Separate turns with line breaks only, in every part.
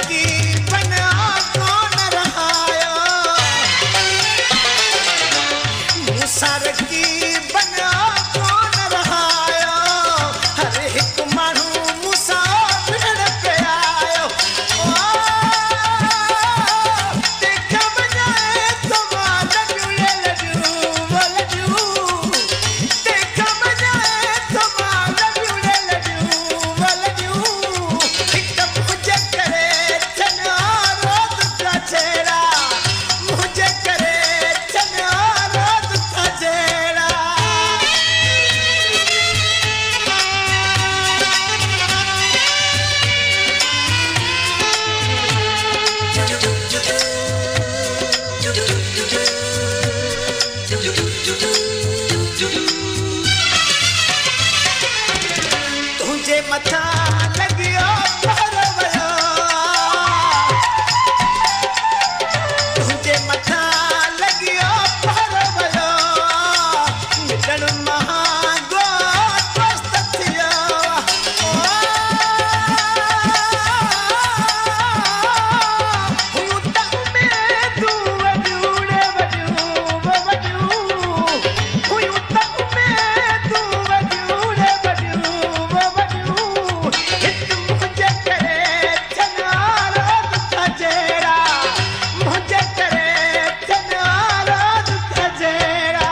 की बना कौन रहायो मूसर की बना कौन रहायो हर एक मानू मूसा भेड़ पे आयो देख बजाए तो मार जुले लजू देख बजाए तो मार जुले लजू एक मुझे करे चना रोज का चेहरा मुझे करे चना रोज का चेहरा तुझे मथा लगियो परवया तुझे मथा लगियो परवया मिटन महागो दोस्त थियो हुता में तू वजूड़े वजू हुता में तू वजूड़े वजू हित मुझे करे चना रोज का चेहरा मुझे करे चना रोज का चेहरा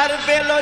अरबेलो